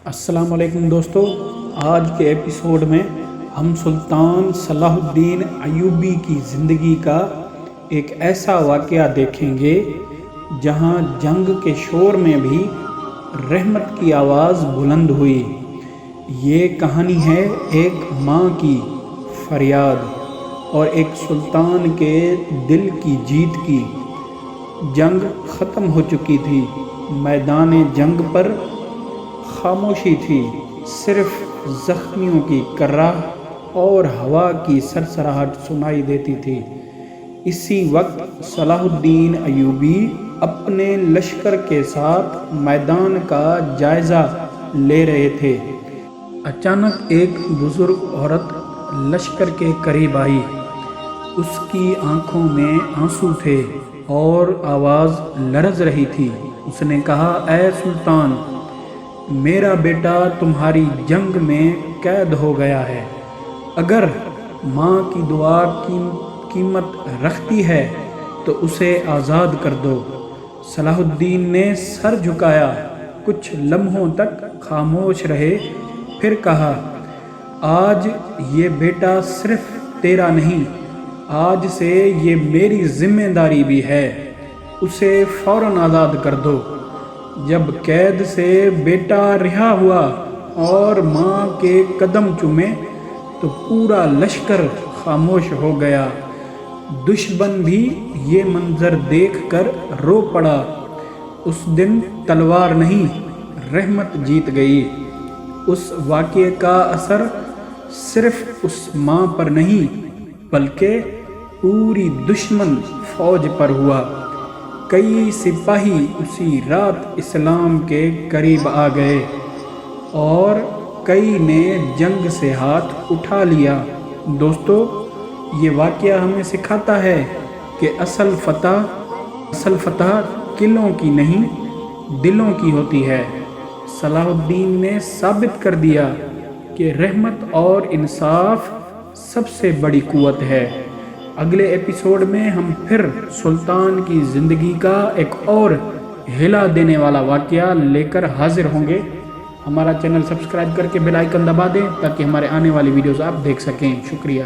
السلام علیکم دوستو، آج کے ایپیسوڈ میں ہم سلطان صلاح الدین ایوبی کی زندگی کا ایک ایسا واقعہ دیکھیں گے جہاں جنگ کے شور میں بھی رحمت کی آواز بلند ہوئی۔ یہ کہانی ہے ایک ماں کی فریاد اور ایک سلطان کے دل کی جیت کی۔ جنگ ختم ہو چکی تھی، میدان جنگ پر خاموشی تھی، صرف زخمیوں کی کرراہ اور ہوا کی سرسراہٹ سنائی دیتی تھی۔ اسی وقت صلاح الدین ایوبی اپنے لشکر کے ساتھ میدان کا جائزہ لے رہے تھے۔ اچانک ایک بزرگ عورت لشکر کے قریب آئی۔ اس کی آنکھوں میں آنسو تھے اور آواز لرز رہی تھی۔ اس نے کہا، اے سلطان، میرا بیٹا تمہاری جنگ میں قید ہو گیا ہے۔ اگر ماں کی دعا قیمت رکھتی ہے تو اسے آزاد کر دو۔ صلاح الدین نے سر جھکایا، کچھ لمحوں تک خاموش رہے، پھر کہا، آج یہ بیٹا صرف تیرا نہیں، آج سے یہ میری ذمہ داری بھی ہے۔ اسے فوراً آزاد کر دو۔ جب قید سے بیٹا رہا ہوا اور ماں کے قدم چومے تو پورا لشکر خاموش ہو گیا۔ دشمن بھی یہ منظر دیکھ کر رو پڑا۔ اس دن تلوار نہیں، رحمت جیت گئی۔ اس واقعے کا اثر صرف اس ماں پر نہیں بلکہ پوری دشمن فوج پر ہوا۔ کئی سپاہی اسی رات اسلام کے قریب آ گئے اور کئی نے جنگ سے ہاتھ اٹھا لیا۔ دوستو، یہ واقعہ ہمیں سکھاتا ہے کہ اصل فتح قلعوں کی نہیں، دلوں کی ہوتی ہے۔ صلاح الدین نے ثابت کر دیا کہ رحمت اور انصاف سب سے بڑی قوت ہے۔ اگلے ایپیسوڈ میں ہم پھر سلطان کی زندگی کا ایک اور ہلا دینے والا واقعہ لے کر حاضر ہوں گے۔ ہمارا چینل سبسکرائب کر کے بیل آئیکن دبا دیں تاکہ ہمارے آنے والی ویڈیوز آپ دیکھ سکیں۔ شکریہ۔